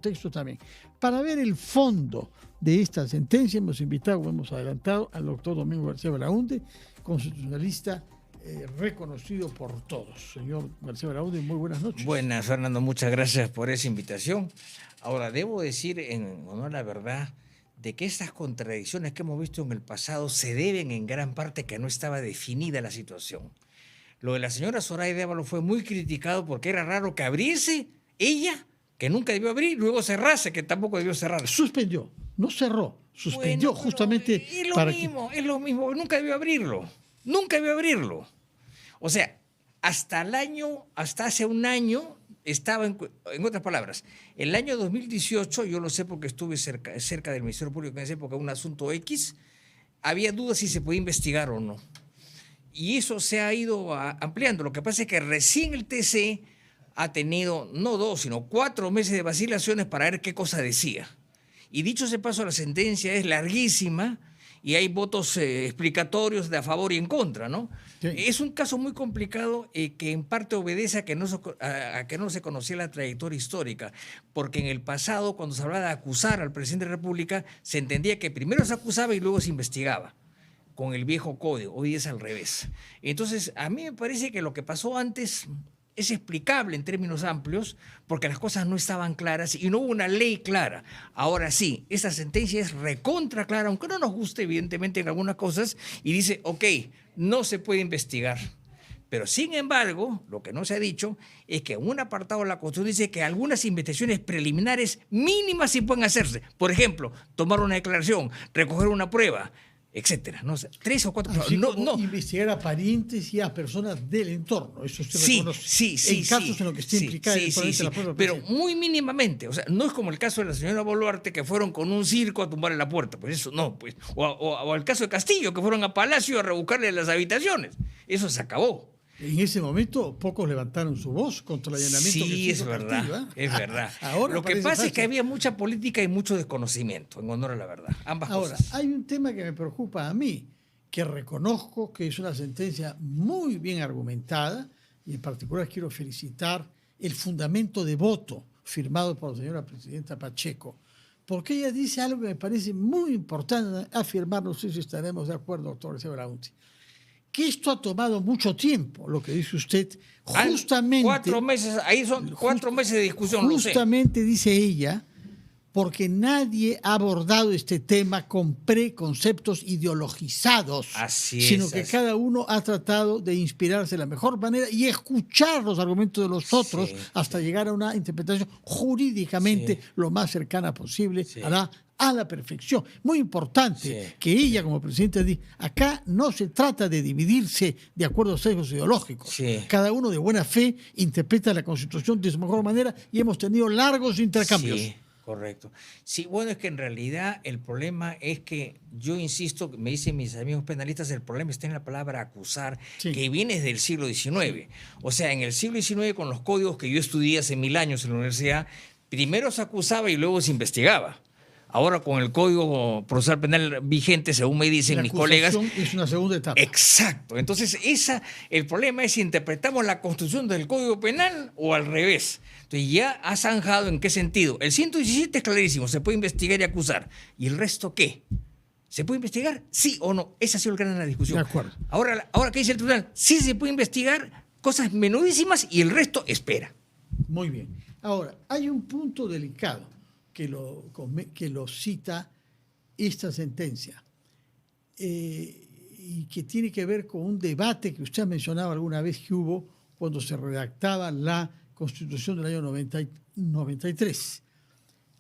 texto también. Para ver el fondo de esta sentencia hemos invitado, como hemos adelantado, al doctor Domingo García Belaúnde, constitucionalista reconocido por todos. Señor García Belaúnde, muy buenas noches. Buenas, Fernando, muchas gracias por esa invitación. Ahora, debo decir, en honor a la verdad, de que estas contradicciones que hemos visto en el pasado se deben en gran parte que no estaba definida la situación. Lo de la señora Zoraida Ábalos fue muy criticado porque era raro que abriese ella, que nunca debió abrir, luego cerrase, que tampoco debió cerrar. Suspendió, no cerró, suspendió Bueno, justamente es lo para mismo, es lo mismo, nunca debió abrirlo, nunca debió abrirlo. O sea, hasta hace un año estaba, en otras palabras, el año 2018, yo lo sé porque estuve cerca del Ministerio Público en esa época, un asunto X, había dudas si se podía investigar o no. Y eso se ha ido ampliando. Lo que pasa es que recién el TC ha tenido no 2, sino 4 meses de vacilaciones para ver qué cosa decía. Y dicho ese paso, la sentencia es larguísima y hay votos explicatorios de a favor y en contra, ¿no? Sí. Es un caso muy complicado que en parte obedece a que no se conocía la trayectoria histórica, porque en el pasado, cuando se hablaba de acusar al presidente de la República, se entendía que primero se acusaba y luego se investigaba, con el viejo código. Hoy es al revés. Entonces, a mí me parece que lo que pasó antes es explicable en términos amplios porque las cosas no estaban claras y no hubo una ley clara. Ahora sí, esta sentencia es recontra clara, aunque no nos guste evidentemente en algunas cosas, y dice, ok, no se puede investigar. Pero sin embargo, lo que no se ha dicho es que en un apartado de la Constitución dice que algunas investigaciones preliminares mínimas sí pueden hacerse. Por ejemplo, tomar una declaración, recoger una prueba, etcétera, no sé, 3 o 4 investigar a parientes y a personas del entorno, eso se reconoce. Sí, en casos en los que esté implicada la prueba, pero muy mínimamente. O sea, no es como el caso de la señora Boluarte, que fueron con un circo a tumbarle la puerta, pues eso no, pues, o el caso de Castillo, que fueron a Palacio a rebuscarle las habitaciones, eso se acabó. En ese momento pocos levantaron su voz contra el allanamiento. Sí, es verdad, Castillo, es verdad. Ahora lo que pasa es que había mucha política y mucho desconocimiento, en honor a la verdad. Ambas cosas. Hay un tema que me preocupa a mí, que reconozco que es una sentencia muy bien argumentada, y en particular quiero felicitar el fundamento de voto firmado por la señora presidenta Pacheco, porque ella dice algo que me parece muy importante afirmar, no sé si estaremos de acuerdo, doctor García Belaúnde, que esto ha tomado mucho tiempo, lo que dice usted, justamente... 4 meses, ahí son 4 meses de discusión, justamente dice ella, porque nadie ha abordado este tema con preconceptos ideologizados, sino que cada uno ha tratado de inspirarse de la mejor manera y escuchar los argumentos de los otros hasta llegar a una interpretación jurídicamente lo más cercana posible a la perfección. Muy importante que ella, como presidenta, diga, acá no se trata de dividirse de acuerdo a sesgos ideológicos. Cada uno de buena fe interpreta la Constitución de su mejor manera y hemos tenido largos intercambios. Correcto. Sí, bueno, es que en realidad el problema es que, yo insisto, me dicen mis amigos penalistas, el problema está en la palabra acusar, que viene desde el siglo XIX. O sea, en el siglo XIX, con los códigos que yo estudié hace 1000 años en la universidad, primero se acusaba y luego se investigaba. Ahora con el Código Procesal Penal vigente, según me dicen mis colegas... es una segunda etapa. Exacto. Entonces, el problema es si interpretamos la Constitución del Código Penal o al revés. Entonces, ya ha zanjado en qué sentido. El 117 es clarísimo, se puede investigar y acusar. ¿Y el resto qué? ¿Se puede investigar? ¿Sí o no? Esa ha sido el gran de la discusión. De acuerdo. Ahora, ¿qué dice el tribunal? Sí se puede investigar cosas menudísimas y el resto espera. Muy bien. Ahora, hay un punto delicado que lo cita esta sentencia y que tiene que ver con un debate que usted ha mencionado alguna vez que hubo cuando se redactaba la Constitución del año 93.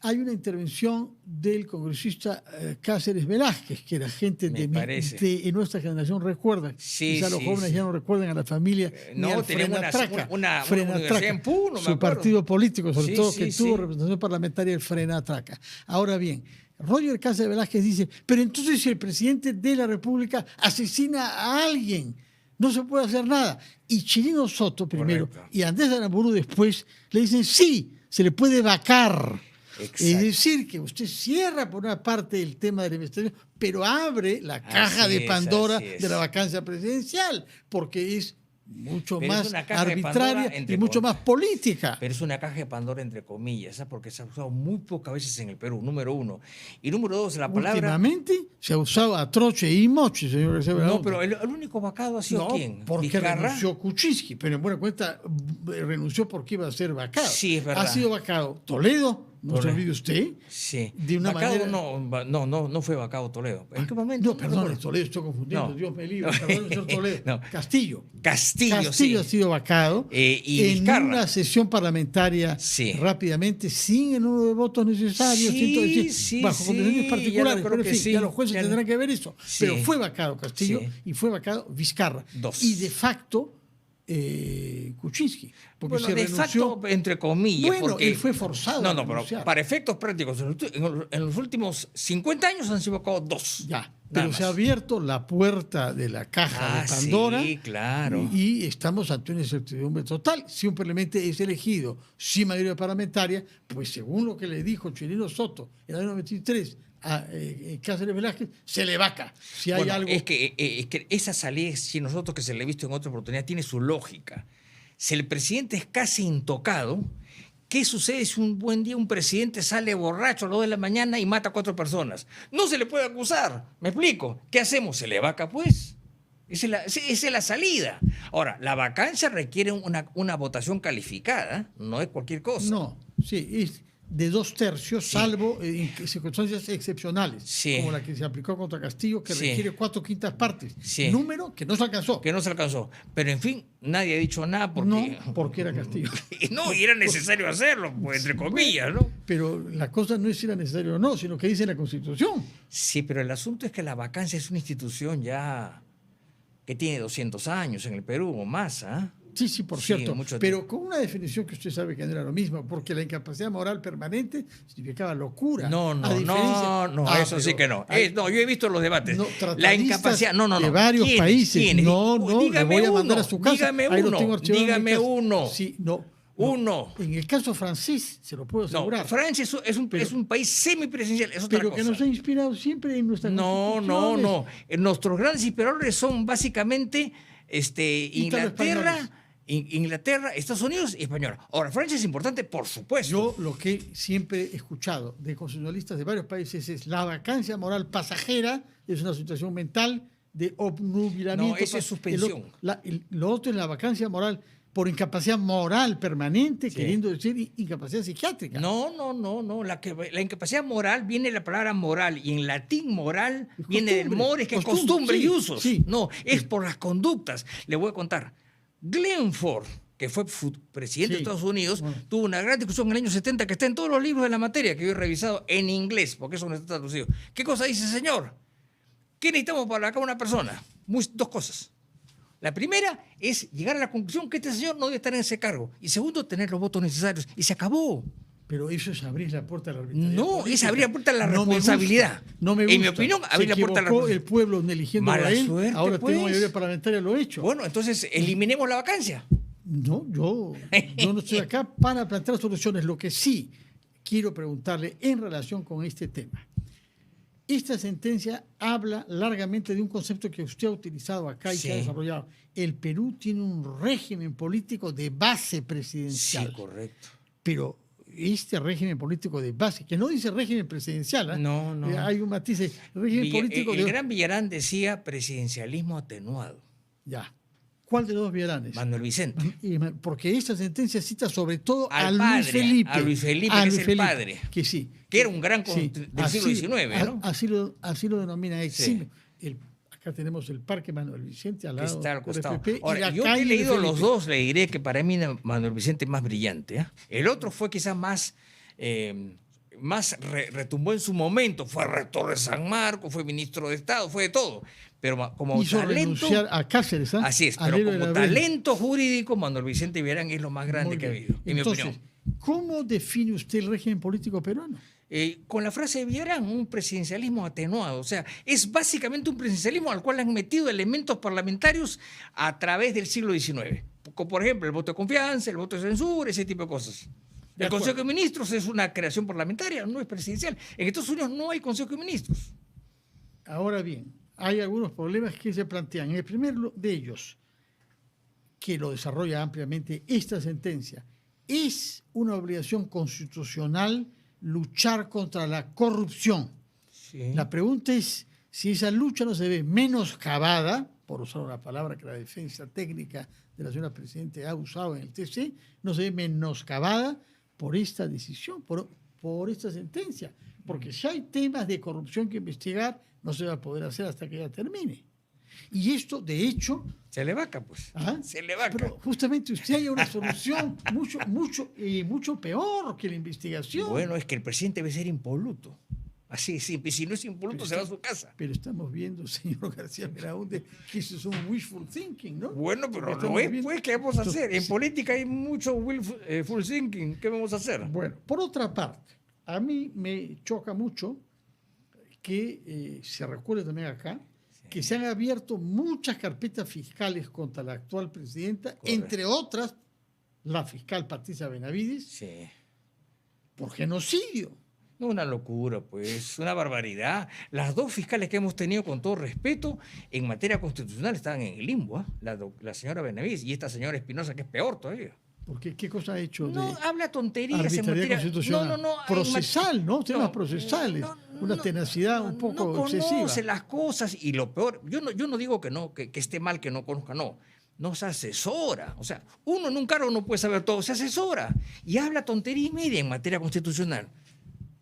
Hay una intervención del congresista Cáceres Velázquez, que la gente de nuestra generación recuerda. Quizá los jóvenes ya no recuerdan a la familia ni al Frenatraca. Una universidad en Puno, su partido político, sobre todo, que tuvo representación parlamentaria, el Frenatraca. Ahora bien, Roger Cáceres Velázquez dice, pero entonces si el presidente de la República asesina a alguien, no se puede hacer nada. Y Chirino Soto primero y Andrés Aramburu después le dicen, sí, se le puede vacar. Exacto. Es decir, que usted cierra por una parte el tema de la investigación, pero abre la caja de Pandora de la vacancia presidencial, porque es mucho más arbitraria y mucho más política. Pero es una caja de Pandora entre comillas, ¿sabes? Porque se ha usado muy pocas veces en el Perú, número uno. Y número dos, la palabra... Últimamente se ha usado a troche y moche, señor. No, pero el único vacado ha sido ¿quién? Porque ¿Vizcarra? renunció Kuczynski, pero en buena cuenta renunció porque iba a ser vacado. Sí, es verdad. Ha sido vacado Toledo, no se olvide usted. Sí. De una vacado manera... no fue vacado Toledo. ¿En qué momento? No, perdón, Toledo, estoy confundiendo. No. Dios me libre, perdón, señor Toledo. No. Castillo sí. ha sido vacado y en Vizcarra. una sesión parlamentaria rápidamente, sin el número de votos necesarios, bajo condiciones particulares. Pero en fin, ya los jueces tendrán que ver eso. Sí. Pero fue vacado Castillo y fue vacado Vizcarra. Y de facto Kuczynski. Porque Bueno, se de renunció, facto, entre comillas. Bueno, porque él fue forzado. No, pero para efectos prácticos, en los últimos 50 años han sido vacados 2. Ya, pero se ha abierto la puerta de la caja de Pandora. Sí, claro. Y estamos ante una incertidumbre total. Si un presidente es elegido sin mayoría parlamentaria, pues según lo que le dijo Chirino Soto en el año 93 a Cáceres Velázquez, se le vaca. Si hay algo... es que esa salida, si nosotros que se le ha visto en otra oportunidad, tiene su lógica. Si el presidente es casi intocado, ¿qué sucede si un buen día un presidente sale borracho a las 2 de la mañana y mata a 4 personas? No se le puede acusar. ¿Me explico? ¿Qué hacemos? ¿Se le vaca, pues? Esa es la salida. Ahora, la vacancia requiere una votación calificada, no es cualquier cosa. No, sí, es de 2/3, salvo en circunstancias excepcionales, como la que se aplicó contra Castillo, que requiere 4/5 partes. Número que no se alcanzó. Que no se alcanzó. Pero en fin, nadie ha dicho nada porque... No, porque era Castillo. No, y era necesario hacerlo, pues, entre comillas, ¿no? Pero la cosa no es si era necesario o no, sino que dice la Constitución. Sí, pero el asunto es que la vacancia es una institución ya que tiene 200 años en el Perú o más, ¿ah? Sí, por cierto, pero con una definición que usted sabe que no era lo mismo, porque la incapacidad moral permanente significaba locura. No, eso sí que no. Yo he visto los debates. La incapacidad, de varios países. ¿Quiénes? Le voy a mandar a su casa. Dígame uno. Sí, uno. En el caso francés, se lo puedo asegurar. Francia es un país semipresidencial, es otra cosa. Pero que nos ha inspirado siempre en nuestra constitución. No. Nuestros grandes inspiradores son básicamente Inglaterra, Estados Unidos y España. Ahora, Francia es importante, por supuesto. Yo lo que siempre he escuchado de constitucionalistas de varios países es la vacancia moral pasajera es una situación mental de obnubilamiento. No, eso es suspensión. Lo otro es la vacancia moral por incapacidad moral permanente, queriendo decir incapacidad psiquiátrica. No. La incapacidad moral viene de la palabra moral, y en latín moral viene del mores, que es costumbre y usos. No, es por las conductas. Le voy a contar. Glenn Ford, que fue presidente de Estados Unidos, tuvo una gran discusión en el año 70 que está en todos los libros de la materia que yo he revisado en inglés, porque eso no está traducido. ¿Qué cosa dice, señor? ¿Qué necesitamos para acá una persona? Dos cosas. La primera es llegar a la conclusión que este señor no debe estar en ese cargo. Y segundo, tener los votos necesarios. Y se acabó. Pero eso es abrir la puerta a la arbitrariedad. No, política. es abrir la puerta a la responsabilidad. No me gusta. En mi opinión, abrir la puerta a la responsabilidad. El pueblo eligiendo a él, suerte, ahora pues. tengo mayoría parlamentaria, lo he hecho. Bueno, entonces eliminemos la vacancia. No, yo no estoy acá para plantear soluciones. Lo que sí quiero preguntarle en relación con este tema. Esta sentencia habla largamente de un concepto que usted ha utilizado acá y que ha desarrollado. El Perú tiene un régimen político de base presidencial. Sí, correcto. Pero este régimen político de base, que no dice régimen presidencial, ¿eh? No. Hay un matiz de régimen político. El gran Villarán decía presidencialismo atenuado. Ya. ¿Cuál de los dos Villaranes? Manuel Vicente. Porque esta sentencia cita sobre todo a Luis Felipe. A Luis Felipe, que es el padre. Que sí. Que era un gran del siglo XIX, ¿no? Así lo denomina eximio. Acá tenemos el Parque Manuel Vicente al lado. Está al costado. FP, Ahora, yo he leído los dos, le diré que para mí Manuel Vicente es más brillante. ¿Eh? El otro fue quizás más retumbó en su momento. Fue rector de San Marcos, fue ministro de Estado, fue de todo. Pero como hizo talento... renunciar a Cáceres. Así es, pero como talento jurídico, Manuel Vicente Villarán es lo más grande que ha habido, en mi opinión. ¿Cómo define usted el régimen político peruano? Con la frase de Villarán, un presidencialismo atenuado. O sea, es básicamente un presidencialismo al cual han metido elementos parlamentarios a través del siglo XIX. Como por ejemplo, el voto de confianza, el voto de censura, ese tipo de cosas. El Consejo de Ministros es una creación parlamentaria, no es presidencial. En Estados Unidos no hay Consejo de Ministros. Ahora bien, hay algunos problemas que se plantean. El primero de ellos, que lo desarrolla ampliamente esta sentencia. Es una obligación constitucional luchar contra la corrupción. Sí. La pregunta es si esa lucha no se ve menoscabada, por usar una palabra que la defensa técnica de la señora Presidente ha usado en el TC, no se ve menoscabada por esta decisión, por esta sentencia. Porque si hay temas de corrupción que investigar, no se va a poder hacer hasta que ella termine. Y esto, de hecho... Se le vaca, pues. ¿Ah? Se le vaca. Pero justamente usted haya una solución mucho peor que la investigación. Bueno, es que el presidente debe ser impoluto. Así es simple. Si no es impoluto, se va a su casa. Pero estamos viendo, señor García Belaúnde, que eso es un wishful thinking, ¿no? Bueno, pero lo es, pues, ¿qué vamos a hacer? En política hay mucho wishful thinking. ¿Qué vamos a hacer? Bueno, por otra parte, a mí me choca mucho que se recuerde también acá que se han abierto muchas carpetas fiscales contra la actual presidenta, correcto, entre otras la fiscal Patricia Benavides, sí, por genocidio. No, una locura, pues, una barbaridad. Las dos fiscales que hemos tenido, con todo respeto, en materia constitucional estaban en el limbo, ¿eh? La señora Benavides y esta señora Espinosa, que es peor todavía. ¿Por qué? ¿Qué cosa ha hecho? No, habla tonterías. Arbitrariedad constitucional. No. Procesal, ¿no? Temas procesales. Una tenacidad un poco excesiva. No conoce las cosas y lo peor, yo no digo que no, que esté mal que no conozca, no se asesora. O sea, uno en un cargo no puede saber todo, se asesora y habla tontería y media en materia constitucional.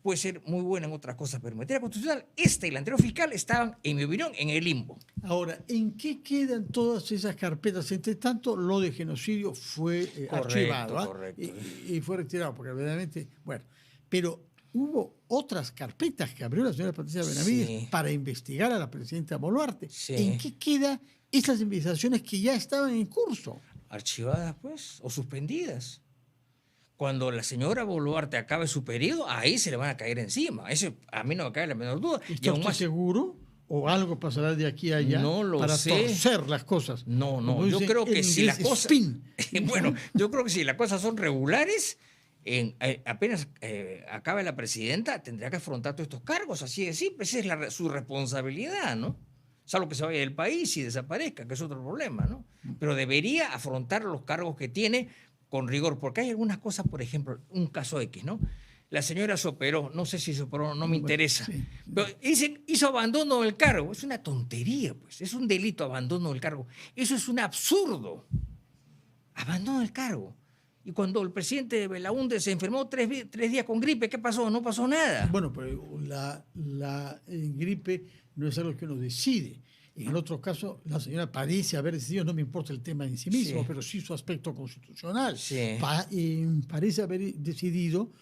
Puede ser muy buena en otras cosas, pero en materia constitucional, esta y la anterior fiscal estaban, en mi opinión, en el limbo. Ahora, ¿en qué quedan todas esas carpetas? Entre tanto, lo de genocidio fue archivado, correcto. Y fue retirado, porque verdaderamente, bueno, pero hubo otras carpetas que abrió la señora Patricia Benavides, sí, para investigar a la presidenta Boluarte. Sí. ¿En qué quedan esas investigaciones que ya estaban en curso? Archivadas, pues, o suspendidas. Cuando la señora Boluarte acabe su periodo, ahí se le van a caer encima. Eso a mí no me cae la menor duda. ¿Está usted seguro? ¿O algo pasará de aquí a allá para torcer las cosas? No. Yo creo que si las cosas... Bueno, yo creo que si las cosas son regulares, apenas acabe la presidenta, tendrá que afrontar todos estos cargos. Así de simple. Esa es su responsabilidad, ¿no? Salvo que se vaya del país y desaparezca, que es otro problema, ¿no? Pero debería afrontar los cargos que tiene con rigor, porque hay algunas cosas, por ejemplo, un caso X, ¿no? La señora se operó, no sé si se operó, no me interesa, sí, pero hizo abandono del cargo. Es una tontería, pues, es un delito abandono del cargo. Eso es un absurdo. Abandono del cargo. Y cuando el presidente de Belaúnde se enfermó 3 días con gripe, ¿qué pasó? No pasó nada. Bueno, pero la gripe no es algo que uno decide. En el otro caso, la señora parece haber decidido, no me importa el tema en sí mismo, sí, pero sí su aspecto constitucional. Sí. Parece haber decidido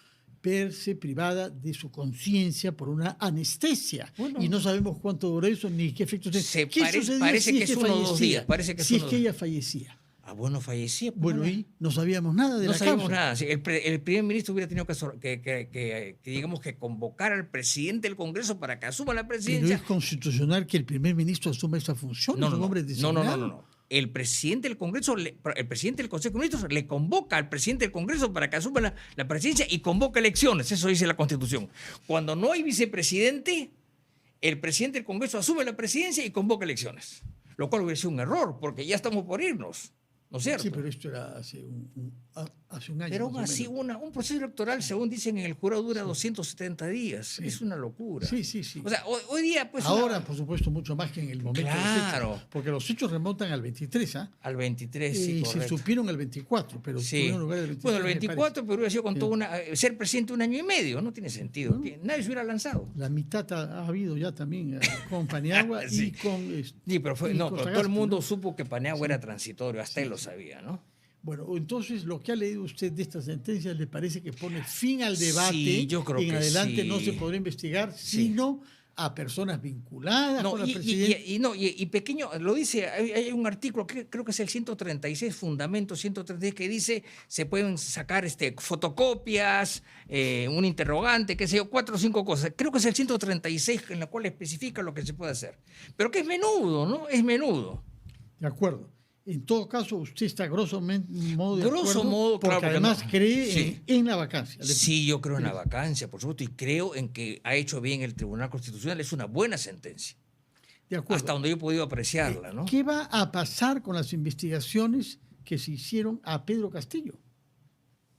verse privada de su conciencia por una anestesia. Bueno, y no sabemos cuánto duró eso ni qué efectos tiene. Parece que es uno o 2 días. Si es que ella fallecía. Ah, bueno, fallecía. Bueno, y no sabíamos nada de la causa. No sabíamos nada. El primer ministro hubiera tenido que convocar al presidente del Congreso para que asuma la presidencia. ¿Pero es constitucional que el primer ministro asuma esa función? No. El presidente del Congreso, el presidente del Consejo de Ministros le convoca al presidente del Congreso para que asuma la presidencia y convoca elecciones. Eso dice la Constitución. Cuando no hay vicepresidente, el presidente del Congreso asume la presidencia y convoca elecciones. Lo cual hubiera sido un error, porque ya estamos por irnos. ¿No es cierto? Sí, pero esto era hace un año. Pero aún así, un proceso electoral, según dicen en el jurado, dura 270 días. Sí. Es una locura. Sí. O sea, hoy día, pues. Ahora, por supuesto, mucho más que en el momento. Claro. De los hechos, porque los hechos remontan al 23, ¿ah? Al 23, sí. Y correcto. Se supieron el 24, pero sí. Lugar del 23. Bueno, el 24, pero hubiera sido con todo ser presidente 1 año y medio. No tiene sentido. ¿No? Nadie se hubiera lanzado. La mitad ha habido ya también con Paniagua sí. y con. Sí, pero todo el mundo supo que Paniagua era transitorio. Hasta él lo sabía, ¿no? Bueno, entonces lo que ha leído usted de esta sentencia le parece que pone fin al debate. Sí, yo creo que en adelante sí. No se podrá investigar, sino a personas vinculadas con la presidencia. Y pequeño, lo dice, hay un artículo, que creo que es el 136, Fundamento 136, que dice se pueden sacar fotocopias, un interrogante, qué sé yo, 4 o 5 cosas. Creo que es el 136 en la cual especifica lo que se puede hacer. Pero que es menudo, ¿no? Es menudo. De acuerdo. En todo caso, usted está grosso modo de acuerdo, porque claro, además cree en la vacancia. Sí, yo creo en la vacancia, por supuesto, y creo en que ha hecho bien el Tribunal Constitucional. Es una buena sentencia. De acuerdo. Hasta donde yo he podido apreciarla, ¿no? ¿Qué va a pasar con las investigaciones que se hicieron a Pedro Castillo.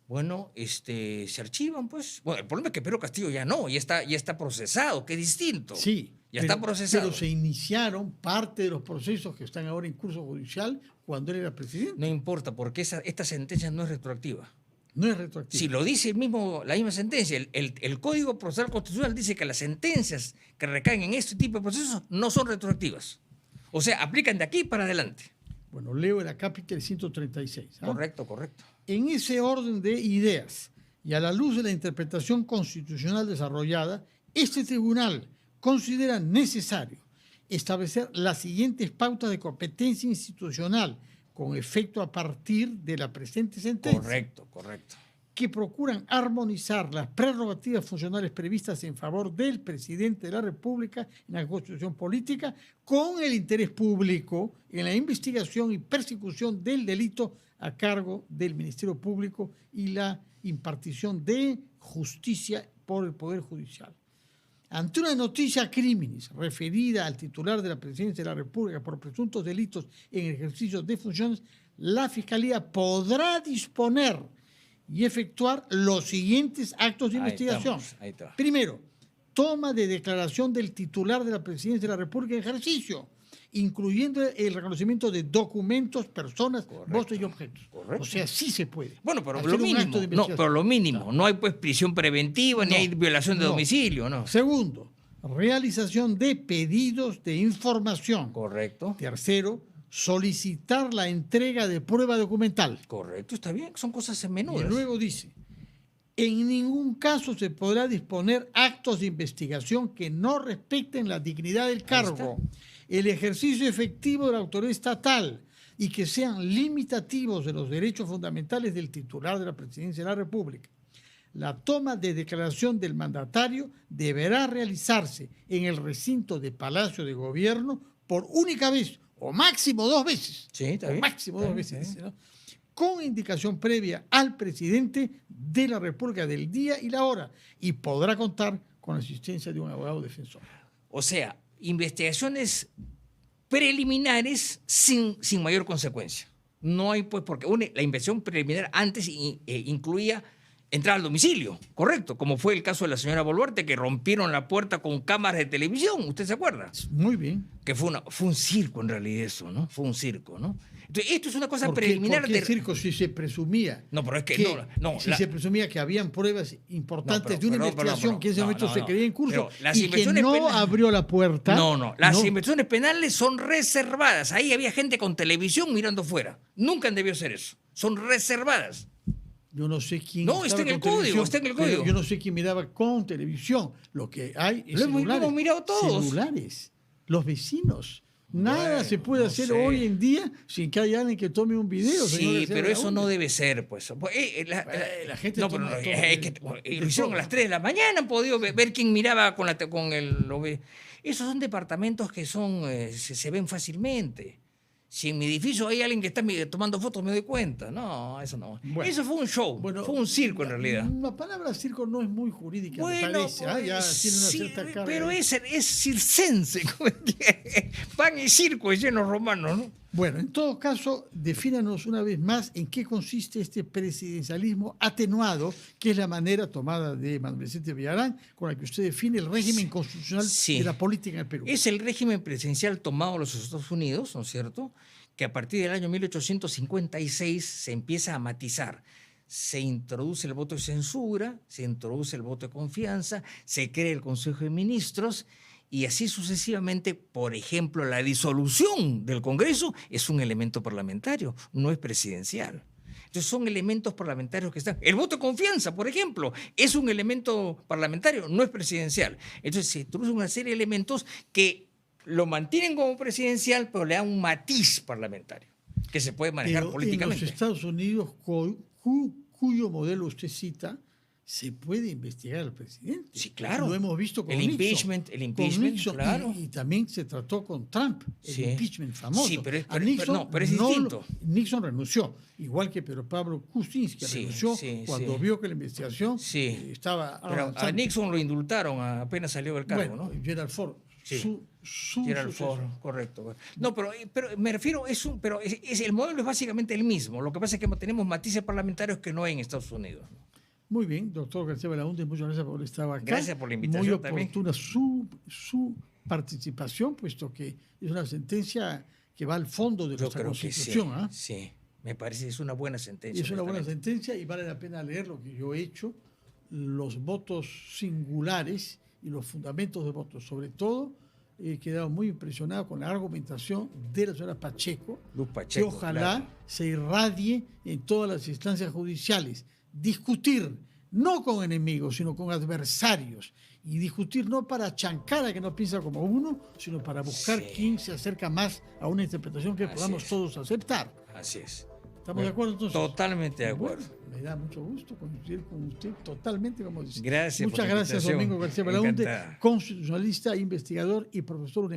Bueno, se archivan, pues. Bueno, el problema es que Pedro Castillo ya no, ya está procesado, que es distinto. Sí, ya está procesado. Pero se iniciaron parte de los procesos que están ahora en curso judicial cuando él era presidente. No importa, porque esta sentencia no es retroactiva. No es retroactiva. Si lo dice la misma sentencia, el Código Procesal Constitucional dice que las sentencias que recaen en este tipo de procesos no son retroactivas. O sea, aplican de aquí para adelante. Bueno, leo el acápite del 136. Correcto, correcto. En ese orden de ideas y a la luz de la interpretación constitucional desarrollada, este tribunal considera necesario establecer las siguientes pautas de competencia institucional con efecto a partir de la presente sentencia. Correcto. Que procuran armonizar las prerrogativas funcionales previstas en favor del presidente de la República en la Constitución Política con el interés público en la investigación y persecución del delito a cargo del Ministerio Público y la impartición de justicia por el Poder Judicial. Ante una noticia criminis referida al titular de la Presidencia de la República por presuntos delitos en el ejercicio de funciones, la Fiscalía podrá disponer y efectuar los siguientes actos de investigación. Ahí está. Primero, toma de declaración del titular de la Presidencia de la República en ejercicio, incluyendo el reconocimiento de documentos, personas, votos y objetos. Correcto. O sea, sí se puede. Bueno, pero lo mínimo. No hay pues prisión preventiva, ni hay violación de domicilio, ¿no? Segundo, realización de pedidos de información. Correcto. Tercero, solicitar la entrega de prueba documental. Correcto, está bien, son cosas menudas. Y luego dice, en ningún caso se podrá disponer actos de investigación que no respeten la dignidad del cargo, el ejercicio efectivo de la autoridad estatal y que sean limitativos de los derechos fundamentales del titular de la Presidencia de la República. La toma de declaración del mandatario deberá realizarse en el recinto de Palacio de Gobierno por única vez o máximo 2 veces. Sí, está bien. Máximo 2 veces, dice, ¿no? Con indicación previa al presidente de la República del día y la hora, y podrá contar con la asistencia de un abogado defensor. O sea, investigaciones preliminares sin mayor consecuencia. No hay, pues, porque la investigación preliminar antes incluía entrar al domicilio, correcto, como fue el caso de la señora Boluarte, que rompieron la puerta con cámaras de televisión, ¿usted se acuerda? Muy bien. Que fue un circo en realidad eso, ¿no? Fue un circo, ¿no? Entonces, esto es una cosa preliminar. ¿Por qué circo si se presumía? No, pero es que se presumía que habían pruebas importantes de una investigación que en ese momento se creía en curso y que no abrió la puerta. Las investigaciones penales son reservadas. Ahí había gente con televisión mirando fuera. Nunca han debido ser eso. Son reservadas. Yo no sé quién. No, está en el código, está en el código. Yo no sé quién miraba con televisión. Lo que hay es lo hemos mirado todos. Celulares, los vecinos. Nada se puede hacer hoy en día sin que haya alguien que tome un video. Sí, pero eso no debe ser, pues. La gente lo hicieron a las 3 de la mañana, han podido ver quién miraba esos son departamentos que se ven fácilmente. Si en mi edificio hay alguien que está tomando fotos, me doy cuenta. No, eso no. Bueno, eso fue un show, fue un circo en realidad. La palabra circo no es muy jurídica, me parece. Ya tiene una cierta carga. Pero es circense. Pan y circo, decían los romanos, ¿no? Bueno, en todo caso, defínanos una vez más en qué consiste este presidencialismo atenuado, que es la manera tomada de Manuel Vicente Villarán, con la que usted define el régimen constitucional de la política en el Perú. Es el régimen presidencial tomado de los Estados Unidos, ¿no es cierto?, que a partir del año 1856 se empieza a matizar. Se introduce el voto de censura, se introduce el voto de confianza, se crea el Consejo de Ministros, y así sucesivamente. Por ejemplo, la disolución del Congreso es un elemento parlamentario, no es presidencial. Entonces son elementos parlamentarios que están. El voto de confianza, por ejemplo, es un elemento parlamentario, no es presidencial. Entonces se introducen una serie de elementos que lo mantienen como presidencial, pero le dan un matiz parlamentario que se puede manejar políticamente. En los Estados Unidos, cuyo modelo usted cita, se puede investigar al presidente. Sí, claro. Lo hemos visto con el impeachment, Nixon, claro. Y también se trató con Trump, el impeachment famoso. Sí, pero es distinto. Nixon renunció, igual que Pedro Pablo Kuczynski renunció cuando vio que la investigación estaba avanzando. Pero a Nixon lo indultaron apenas salió del cargo, bueno, ¿no? Gerald Ford Sí. Gerald Ford, correcto. No, pero me refiero, el modelo es básicamente el mismo. Lo que pasa es que tenemos matices parlamentarios que no hay en Estados Unidos. Muy bien, doctor García Belaúnde, muchas gracias por estar acá. Gracias por la invitación. Muy oportuna su participación, puesto que es una sentencia que va al fondo de nuestra Constitución. Sí, me parece que es una buena sentencia. Es una buena sentencia y vale la pena leer lo que yo he hecho, los votos singulares y los fundamentos de votos. Sobre todo, he quedado muy impresionado con la argumentación de la señora Pacheco, Luz Pacheco, que ojalá se irradie en todas las instancias judiciales. Discutir, no con enemigos, sino con adversarios. Y discutir no para chancar a que no piensa como uno, sino para buscar quién se acerca más a una interpretación que podamos todos aceptar. Así es. ¿Estamos de acuerdo entonces? Totalmente de acuerdo. Bueno, me da mucho gusto coincidir con usted totalmente, como dice. Gracias. Muchas gracias, Domingo García Belaúnde, constitucionalista, investigador y profesor universitario.